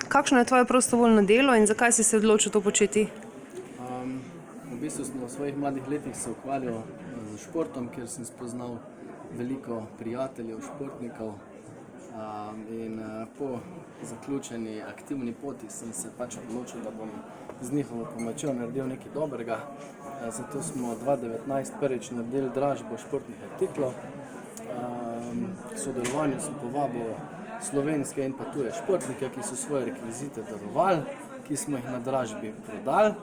Kakšno je tvoje prostovoljno delo in zakaj si se odločil to početi? V bistvu sem v svojih mladih letih se ukvarjal z športom, kjer sem spoznal veliko prijateljev, športnikov. In po zaključeni aktivni poti sem se pač odločil, da bom z njihovo pomočjo naredil nekaj dobrega. Zato smo 2019 prvič naredili dražbo športnih artiklov. K sodelovanju sem povabil slovenske in pa tuje športnike, ki so svoje rekvizite darovali, ki smo jih na dražbi prodali.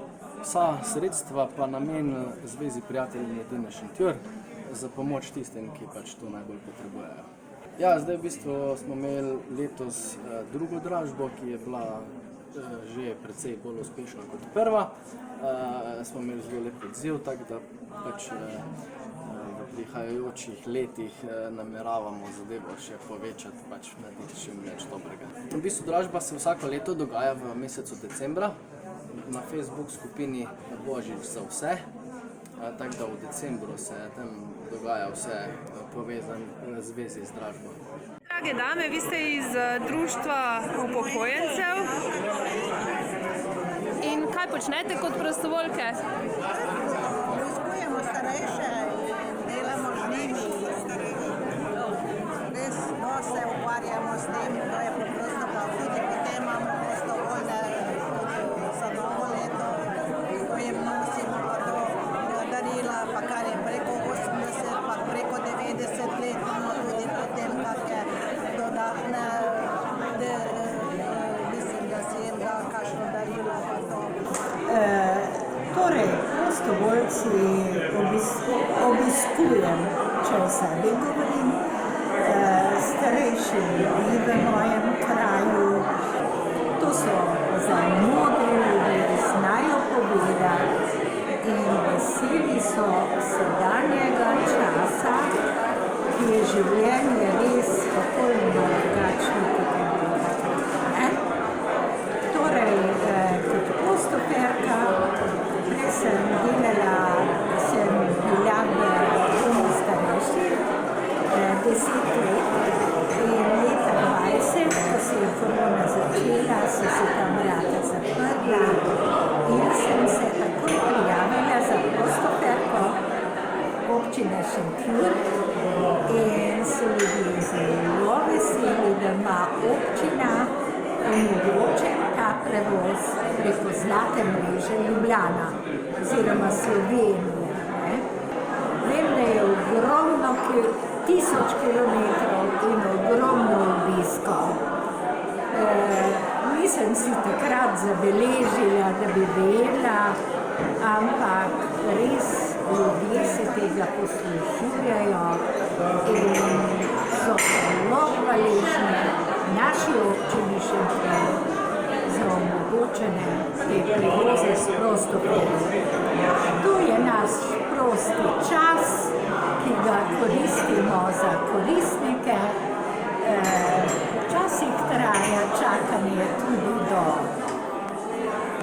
Vsa sredstva pa namenili Zvezi prijateljev mladine Šentjur za pomoč tistim, ki pač to najbolj potrebujejo. Ja, zdaj v bistvu smo imeli letos drugo dražbo, ki je bila že precej bolj uspešna kot prva. Smo imeli zelo lep odziv, tako da pač v prihajajočih letih nameravamo zadevo še povečati, pač narediti čim več dobrega. V bistvu dražba se vsako leto dogaja v mesecu decembra na Facebook skupini Božič za vse. Tako da v decembru se tam dogaja vse povezano v zvezi z dražbo. Drage dame, vi ste iz društva upokojencev. In kaj počnete kot prostovoljke? Obiskujemo starejše in delamo z njimi. Res se ukvarjamo s tem, to je preprosto, pa tudi potem imamo prostovoljne za novo leto, ko jim nosimo pa to darila, pa kar je preko 80, pa preko 90 let imamo tudi potem kakšne dodatne, mislim, da si jim da kakšno darilo pa to. Torej, prostovoljci obiskujem, če o sebi govorim, starejši ljudi v mojem kraju. To so zdaj modri ljudje, znajo povedati in veseli so sedanjega časa, ki je življenje res popolnoma drugačno kot je bilo takrat. Torej, kot prostoperka, prej sem bila v domu starejših 10 let in leta 20, ko se je korona začela, so se tam vrata zaprla in sem se takoj prijavila za prostoperko občine Šentjur in so ljudje zelo veseli, da ima občina omogočen ta prevoz preko Zlate mreže Ljubljana oziroma Slovenije. Vem, da je ogromno 1000 kilometrov in ogromno obiskov. Nisem si takrat zabeležila, da bi vedela, ampak res ljudje se tega poslušujejo in so zelo hvaležni naši občini Šentjur za omogočene te prevoze s prostovoljci. To je naš prosti čas, ki ga koristimo za koristnike. Včasih traja čakanje tudi do